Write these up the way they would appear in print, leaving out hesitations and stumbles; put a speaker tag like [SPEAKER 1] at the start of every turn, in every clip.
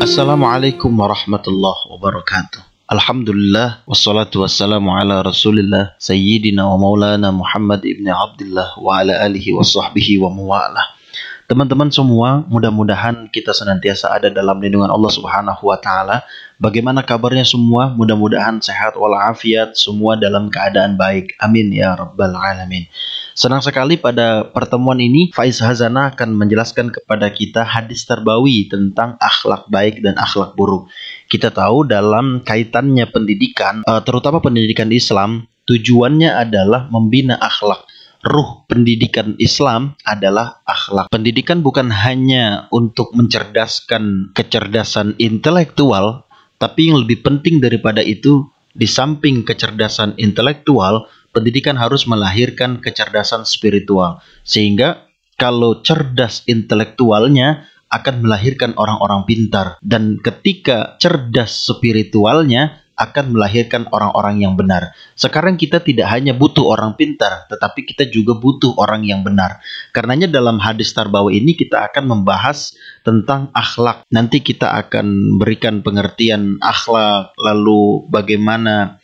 [SPEAKER 1] Assalamualaikum warahmatullahi wabarakatuh. Alhamdulillah wassalatu wassalamu ala Rasulillah Sayyidina wa Maulana Muhammad ibn Abdullah wa ala alihi wa sahbihi wa muwalah. Teman-teman semua, mudah-mudahan kita senantiasa ada dalam lindungan Allah Subhanahu wa taala. Bagaimana kabarnya semua? Mudah-mudahan sehat walafiat, semua dalam keadaan baik. Amin ya rabbal alamin. Senang sekali pada pertemuan ini Faiz Hazana akan menjelaskan kepada kita hadis terbawi tentang akhlak baik dan akhlak buruk. Kita tahu dalam kaitannya pendidikan, terutama pendidikan Islam, tujuannya adalah membina akhlak. Ruh pendidikan Islam adalah akhlak. Pendidikan bukan hanya untuk mencerdaskan kecerdasan intelektual, tapi yang lebih penting daripada itu, di samping kecerdasan intelektual, pendidikan harus melahirkan kecerdasan spiritual. Sehingga kalau cerdas intelektualnya akan melahirkan orang-orang pintar. Dan ketika cerdas spiritualnya akan melahirkan orang-orang yang benar. Sekarang kita tidak hanya butuh orang pintar, tetapi kita juga butuh orang yang benar. Karenanya dalam hadis terbawi ini kita akan membahas tentang akhlak. Nanti kita akan berikan pengertian akhlak, lalu bagaimana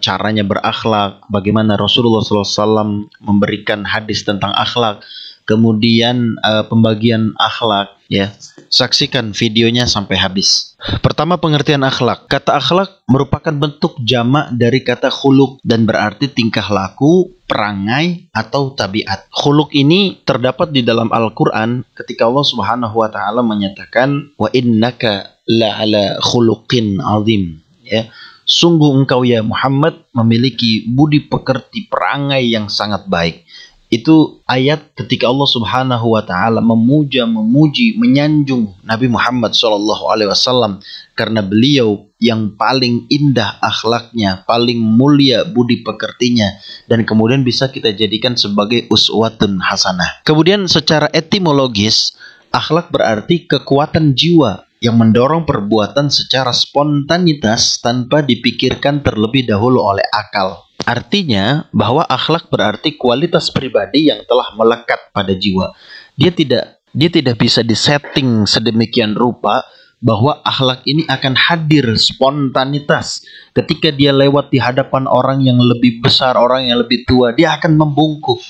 [SPEAKER 1] caranya berakhlak, bagaimana Rasulullah SAW memberikan hadis tentang akhlak, kemudian pembagian akhlak, ya. Saksikan videonya sampai habis. Pertama, pengertian akhlak. Kata akhlak merupakan bentuk jamak dari kata khuluq dan berarti tingkah laku, perangai, atau tabiat. Khuluq ini terdapat di dalam Al-Quran ketika Allah Subhanahu wa taala menyatakan wa innaka la'ala khuluqin azim, ya. Sungguh engkau ya Muhammad memiliki budi pekerti perangai yang sangat baik. Itu ayat ketika Allah Subhanahu wa taala memuja, memuji, menyanjung Nabi Muhammad SAW karena beliau yang paling indah akhlaknya, paling mulia budi pekertinya, dan kemudian bisa kita jadikan sebagai uswatun hasanah. Kemudian secara etimologis, akhlak berarti kekuatan jiwa yang mendorong perbuatan secara spontanitas tanpa dipikirkan terlebih dahulu oleh akal. Artinya bahwa akhlak berarti kualitas pribadi yang telah melekat pada jiwa. Dia tidak bisa disetting sedemikian rupa bahwa akhlak ini akan hadir spontanitas. Ketika dia lewat di hadapan orang yang lebih besar, orang yang lebih tua, dia akan membungkuk.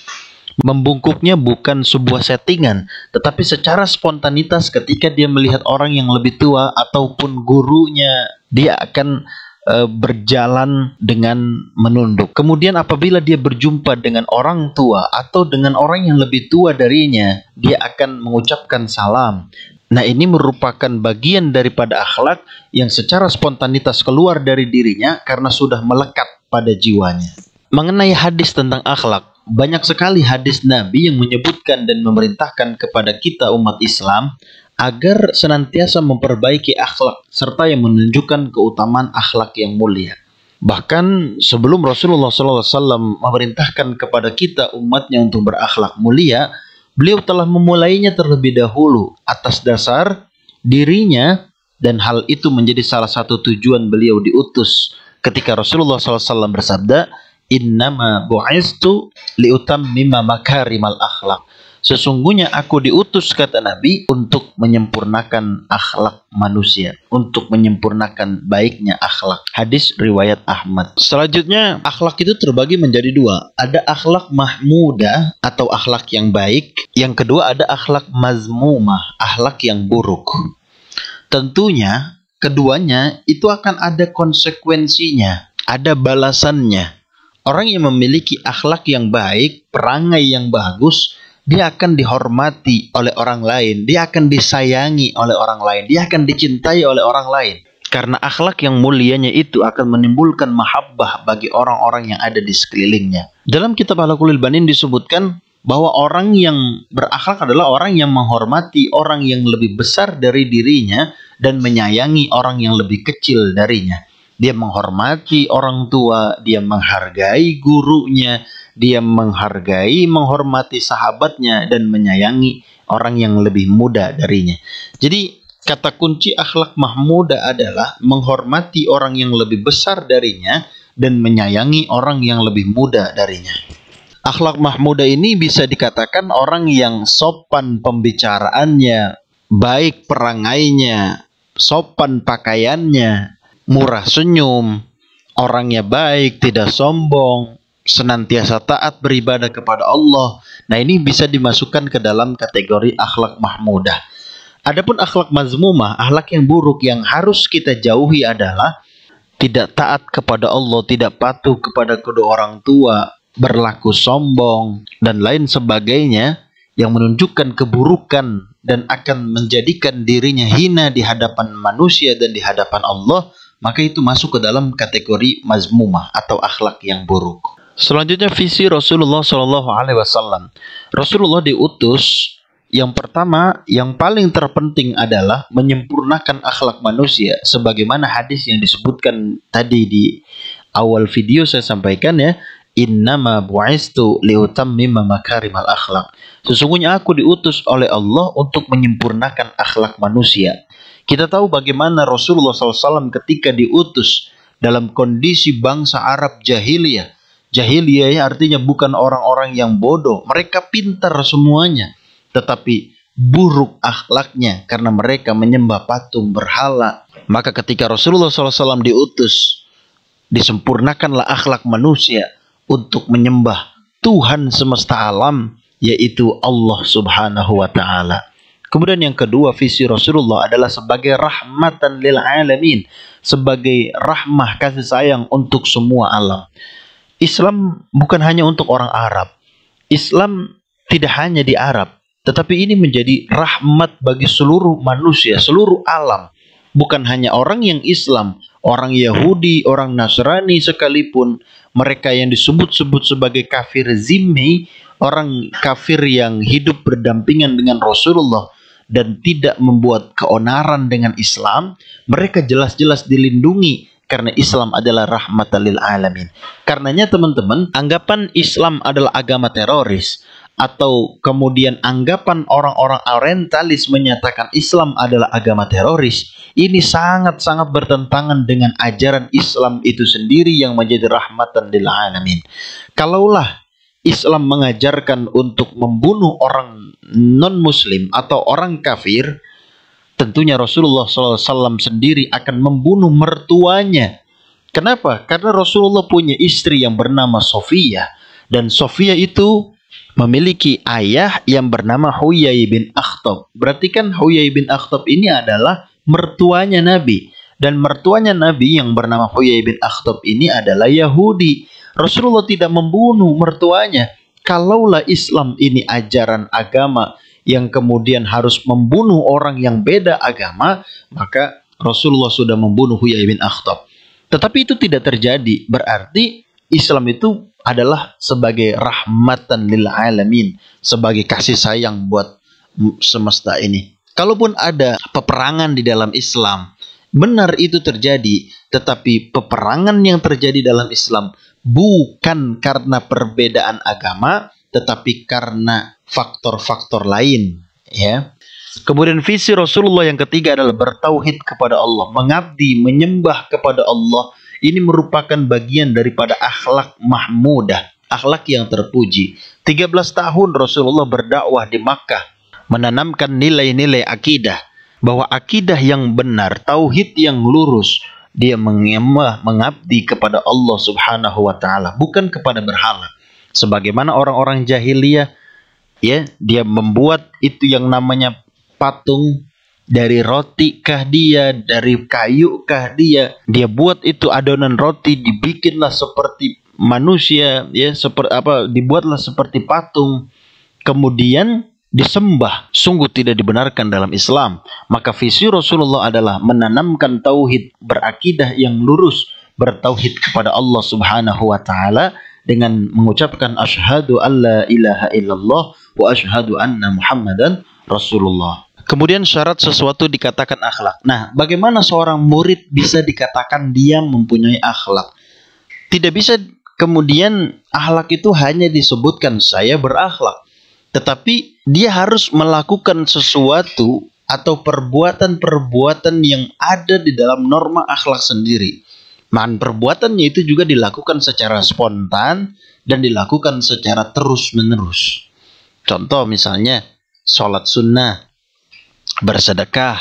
[SPEAKER 1] Membungkuknya bukan sebuah settingan, tetapi secara spontanitas ketika dia melihat orang yang lebih tua ataupun gurunya, dia akan berjalan dengan menunduk. Kemudian apabila dia berjumpa dengan orang tua atau dengan orang yang lebih tua darinya, dia akan mengucapkan salam. Nah, ini merupakan bagian daripada akhlak yang secara spontanitas keluar dari dirinya karena sudah melekat pada jiwanya. Mengenai hadis tentang akhlak, banyak sekali hadis Nabi yang menyebutkan dan memerintahkan kepada kita umat Islam agar senantiasa memperbaiki akhlak serta yang menunjukkan keutamaan akhlak yang mulia. Bahkan sebelum Rasulullah SAW memerintahkan kepada kita umatnya untuk berakhlak mulia, beliau telah memulainya terlebih dahulu atas dasar dirinya, dan hal itu menjadi salah satu tujuan beliau diutus ketika Rasulullah SAW bersabda, innama bu'istu liutammima makarimal akhlak. Sesungguhnya aku diutus, kata Nabi, untuk menyempurnakan akhlak manusia, untuk menyempurnakan baiknya akhlak. Hadis riwayat Ahmad. Selanjutnya, akhlak itu terbagi menjadi dua. Ada akhlak mahmudah atau akhlak yang baik. Yang kedua ada akhlak mazmumah, akhlak yang buruk. Tentunya keduanya itu akan ada konsekuensinya, ada balasannya. Orang yang memiliki akhlak yang baik, perangai yang bagus, dia akan dihormati oleh orang lain, dia akan disayangi oleh orang lain, dia akan dicintai oleh orang lain. Karena akhlak yang mulianya itu akan menimbulkan mahabbah bagi orang-orang yang ada di sekelilingnya. Dalam kitab Al-Qulil Banin disebutkan bahwa orang yang berakhlak adalah orang yang menghormati orang yang lebih besar dari dirinya dan menyayangi orang yang lebih kecil darinya. Dia menghormati orang tua, dia menghargai gurunya, dia menghormati sahabatnya, dan menyayangi orang yang lebih muda darinya. Jadi kata kunci akhlak mahmudah adalah menghormati orang yang lebih besar darinya dan menyayangi orang yang lebih muda darinya. Akhlak mahmudah ini bisa dikatakan orang yang sopan pembicaraannya, baik perangainya, sopan pakaiannya, murah senyum, orangnya baik, tidak sombong, senantiasa taat beribadah kepada Allah. Nah, ini bisa dimasukkan ke dalam kategori akhlak mahmudah. Adapun akhlak mazmumah, akhlak yang buruk yang harus kita jauhi adalah tidak taat kepada Allah, tidak patuh kepada kedua orang tua, berlaku sombong, dan lain sebagainya yang menunjukkan keburukan dan akan menjadikan dirinya hina di hadapan manusia dan di hadapan Allah, maka itu masuk ke dalam kategori mazmumah atau akhlak yang buruk. Selanjutnya visi Rasulullah SAW. Rasulullah diutus, yang pertama, yang paling terpenting adalah menyempurnakan akhlak manusia, sebagaimana hadis yang disebutkan tadi di awal video saya sampaikan ya, innama bu'istu liutammima makarimal akhlak. Sesungguhnya aku diutus oleh Allah untuk menyempurnakan akhlak manusia. Kita tahu bagaimana Rasulullah SAW ketika diutus dalam kondisi bangsa Arab jahiliyah. Jahiliyah artinya bukan orang-orang yang bodoh, mereka pintar semuanya, tetapi buruk akhlaknya karena mereka menyembah patung berhala. Maka ketika Rasulullah SAW diutus, disempurnakanlah akhlak manusia untuk menyembah Tuhan semesta alam, yaitu Allah Subhanahu wa Ta'ala. Kemudian yang kedua, visi Rasulullah adalah sebagai rahmatan lil alamin, sebagai rahmah kasih sayang untuk semua alam. Islam bukan hanya untuk orang Arab. Islam tidak hanya di Arab, tetapi ini menjadi rahmat bagi seluruh manusia, seluruh alam. Bukan hanya orang yang Islam, orang Yahudi, orang Nasrani sekalipun, mereka yang disebut-sebut sebagai kafir zimmi, orang kafir yang hidup berdampingan dengan Rasulullah dan tidak membuat keonaran dengan Islam, mereka jelas-jelas dilindungi karena Islam adalah rahmatan lil alamin. Karenanya teman-teman, anggapan Islam adalah agama teroris, atau kemudian anggapan orang-orang orientalis menyatakan Islam adalah agama teroris, ini sangat-sangat bertentangan dengan ajaran Islam itu sendiri yang menjadi rahmatan lil alamin. Kalaulah Islam mengajarkan untuk membunuh orang non-muslim atau orang kafir, tentunya Rasulullah SAW sendiri akan membunuh mertuanya. Kenapa? Karena Rasulullah punya istri yang bernama Sofiyah, dan Sofiyah itu memiliki ayah yang bernama Huyai bin Akhtab. Berarti kan Huyai bin Akhtab ini adalah mertuanya Nabi, dan mertuanya Nabi yang bernama Huyai bin Akhtab ini adalah Yahudi. Rasulullah tidak membunuh mertuanya. Kalaulah Islam ini ajaran agama yang kemudian harus membunuh orang yang beda agama, maka Rasulullah sudah membunuh Huyai bin Akhtab. Tetapi itu tidak terjadi. Berarti Islam itu adalah sebagai rahmatan lil alamin, sebagai kasih sayang buat semesta ini. Kalaupun ada peperangan di dalam Islam, benar itu terjadi, tetapi peperangan yang terjadi dalam Islam bukan karena perbedaan agama, tetapi karena faktor-faktor lain, ya. Kemudian visi Rasulullah yang ketiga adalah bertauhid kepada Allah, mengabdi, menyembah kepada Allah. Ini merupakan bagian daripada akhlak mahmudah, akhlak yang terpuji. 13 tahun Rasulullah berdakwah di Makkah, menanamkan nilai-nilai akidah, bahwa akidah yang benar, tauhid yang lurus, dia menyembah, mengabdi kepada Allah Subhanahu wa Ta'ala, bukan kepada berhala. Sebagaimana orang-orang jahiliyah, ya, dia membuat itu yang namanya patung. Dari roti kah dia, dari kayu kah dia buat itu adonan roti, dibikinlah seperti manusia, ya, seperti apa, dibuatlah seperti patung, kemudian disembah. Sungguh tidak dibenarkan dalam Islam. Maka visi Rasulullah adalah menanamkan tauhid, berakidah yang lurus, bertauhid kepada Allah Subhanahu wa Ta'ala dengan mengucapkan asyhadu alla ilaha illallah wa asyhadu anna Muhammadan Rasulullah. Kemudian syarat sesuatu dikatakan akhlak. Nah, bagaimana seorang murid bisa dikatakan dia mempunyai akhlak? Tidak bisa kemudian akhlak itu hanya disebutkan saya berakhlak, tetapi dia harus melakukan sesuatu atau perbuatan-perbuatan yang ada di dalam norma akhlak sendiri. Perbuatannya itu juga dilakukan secara spontan dan dilakukan secara terus-menerus. Contoh misalnya sholat sunnah, bersedekah,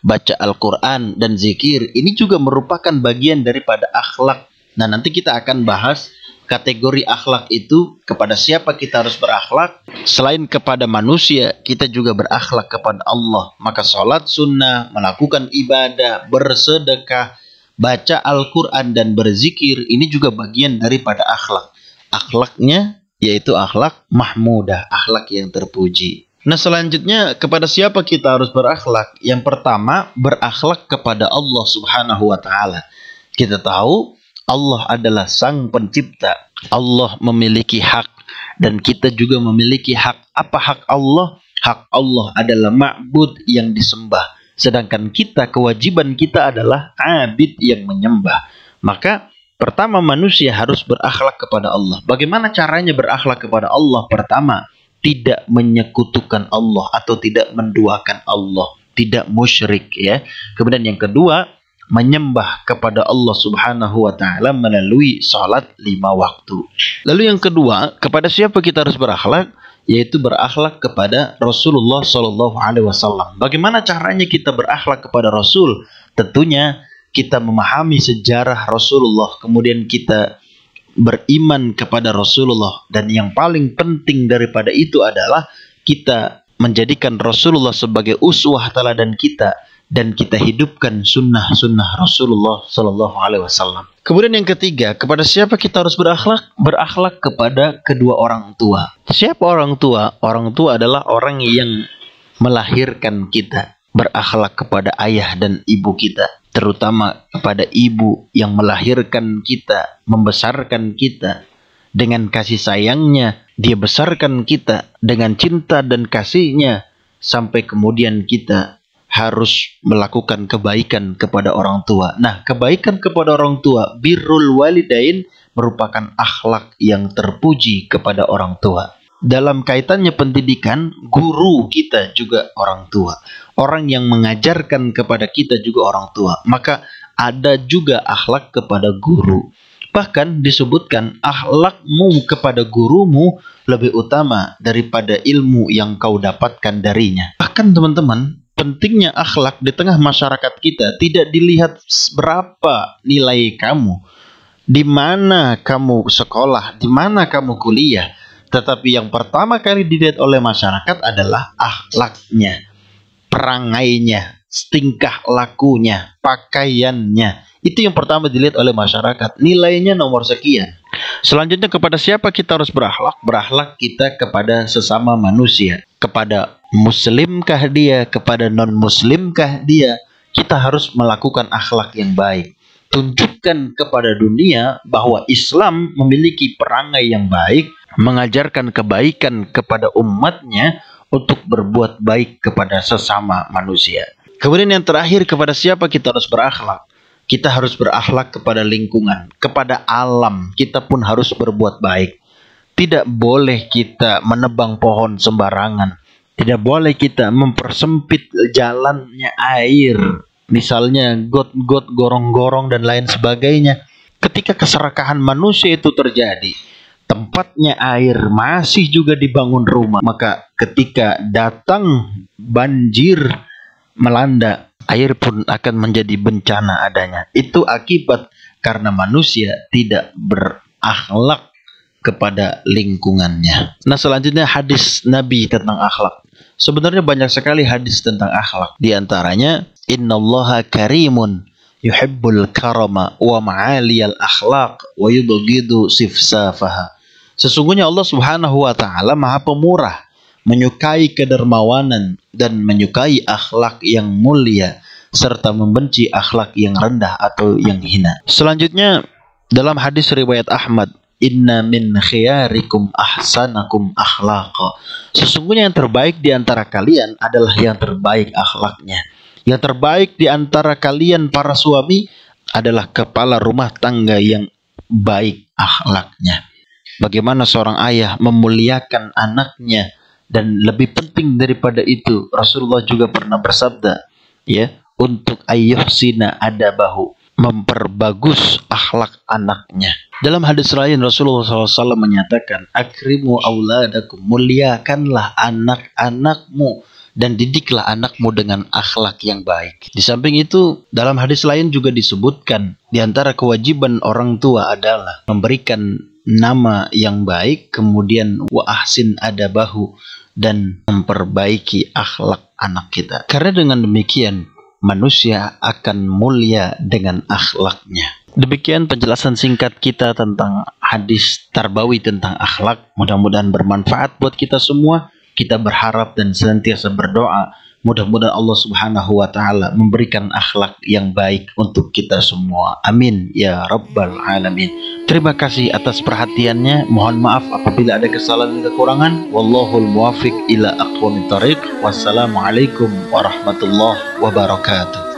[SPEAKER 1] baca Al-Quran dan zikir, ini juga merupakan bagian daripada akhlak. Nah, nanti kita akan bahas kategori akhlak itu, kepada siapa kita harus berakhlak. Selain kepada manusia, kita juga berakhlak kepada Allah. Maka sholat sunnah, melakukan ibadah, bersedekah, baca Al-Quran dan berzikir, ini juga bagian daripada akhlak. Akhlaknya yaitu akhlak mahmudah, akhlak yang terpuji. Nah, selanjutnya kepada siapa kita harus berakhlak? Yang pertama, berakhlak kepada Allah Subhanahu wa Ta'ala. Kita tahu Allah adalah Sang Pencipta. Allah memiliki hak dan kita juga memiliki hak. Apa hak Allah? Hak Allah adalah ma'bud yang disembah. Sedangkan kita, kewajiban kita adalah abid yang menyembah. Maka pertama, manusia harus berakhlak kepada Allah. Bagaimana caranya berakhlak kepada Allah? Pertama, tidak menyekutukan Allah atau tidak menduakan Allah, tidak musyrik, ya. Kemudian yang kedua, menyembah kepada Allah Subhanahu wa Ta'ala melalui salat 5 waktu. Lalu yang kedua, kepada siapa kita harus berakhlak? Yaitu berakhlak kepada Rasulullah Shallallahu Alaihi Wasallam. Bagaimana caranya kita berakhlak kepada Rasul? Tentunya kita memahami sejarah Rasulullah, kemudian kita beriman kepada Rasulullah, dan yang paling penting daripada itu adalah kita menjadikan Rasulullah sebagai uswah teladan kita, dan kita hidupkan sunnah-sunnah Rasulullah Sallallahu Alaihi Wasallam. Kemudian yang ketiga, kepada siapa kita harus berakhlak? Berakhlak kepada kedua orang tua. Siapa orang tua? Orang tua adalah orang yang melahirkan kita. Berakhlak kepada ayah dan ibu kita, terutama kepada ibu yang melahirkan kita, membesarkan kita dengan kasih sayangnya. Dia besarkan kita dengan cinta dan kasihnya, sampai kemudian kita harus melakukan kebaikan kepada orang tua. Nah, kebaikan kepada orang tua, birrul walidain, merupakan akhlak yang terpuji kepada orang tua. Dalam kaitannya pendidikan, guru kita juga orang tua. Orang yang mengajarkan kepada kita juga orang tua. Maka ada juga akhlak kepada guru. Bahkan disebutkan akhlakmu kepada gurumu lebih utama daripada ilmu yang kau dapatkan darinya. Bahkan teman-teman, pentingnya akhlak di tengah masyarakat kita tidak dilihat berapa nilai kamu, di mana kamu sekolah, di mana kamu kuliah. Tetapi yang pertama kali dilihat oleh masyarakat adalah akhlaknya, perangainya, tingkah lakunya, pakaiannya. Itu yang pertama dilihat oleh masyarakat. Nilainya nomor sekian. Selanjutnya, kepada siapa kita harus berakhlak? Berakhlak kita kepada sesama manusia. Kepada muslimkah dia, kepada non-muslimkah dia, kita harus melakukan akhlak yang baik. Tunjukkan kepada dunia bahwa Islam memiliki perangai yang baik, mengajarkan kebaikan kepada umatnya untuk berbuat baik kepada sesama manusia. Kemudian yang terakhir, kepada siapa kita harus berakhlak? Kita harus berakhlak kepada lingkungan, kepada alam. Kita pun harus berbuat baik. Tidak boleh kita menebang pohon sembarangan. Tidak boleh kita mempersempit jalannya air. Misalnya got-got, gorong-gorong dan lain sebagainya. Ketika keserakahan manusia itu terjadi, tempatnya air masih juga dibangun rumah. Maka ketika datang banjir melanda, air pun akan menjadi bencana adanya. Itu akibat karena manusia tidak berakhlak kepada lingkungannya. Nah, selanjutnya hadis Nabi tentang akhlak. Sebenarnya banyak sekali hadis tentang akhlak. Di antaranya, innallaha karimun yuhibbul karama wa ma'aliyal akhlaq wa yubghidu sifsafaha. Sesungguhnya Allah Subhanahu wa Ta'ala Maha Pemurah, menyukai kedermawanan dan menyukai akhlak yang mulia, serta membenci akhlak yang rendah atau yang hina. Selanjutnya, dalam hadis riwayat Ahmad, inna min khiyarikum ahsanakum akhlaqa. Sesungguhnya yang terbaik di antara kalian adalah yang terbaik akhlaknya. Yang terbaik di antara kalian para suami adalah kepala rumah tangga yang baik akhlaknya. Bagaimana seorang ayah memuliakan anaknya, dan lebih penting daripada itu, Rasulullah juga pernah bersabda, ya, untuk ayyuhsina adabahu, memperbagus akhlak anaknya. Dalam hadis lain Rasulullah SAW menyatakan, akrimu auladakum, muliakanlah anak-anakmu, dan didiklah anakmu dengan akhlak yang baik. Di samping itu, dalam hadis lain juga disebutkan, di antara kewajiban orang tua adalah memberikan nama yang baik, kemudian wa ahsin adabahu, dan memperbaiki akhlak anak kita. Karena dengan demikian, manusia akan mulia dengan akhlaknya. Demikian penjelasan singkat kita tentang hadis tarbawi tentang akhlak. Mudah-mudahan bermanfaat buat kita semua. Kita berharap dan senantiasa berdoa, mudah-mudahan Allah Subhanahu wa taala memberikan akhlak yang baik untuk kita semua. Amin ya rabbal alamin. Terima kasih atas perhatiannya. Mohon maaf apabila ada kesalahan dan kekurangan. Wallahul muwaffiq ila aqwamit thariq. Wassalamualaikum warahmatullahi wabarakatuh.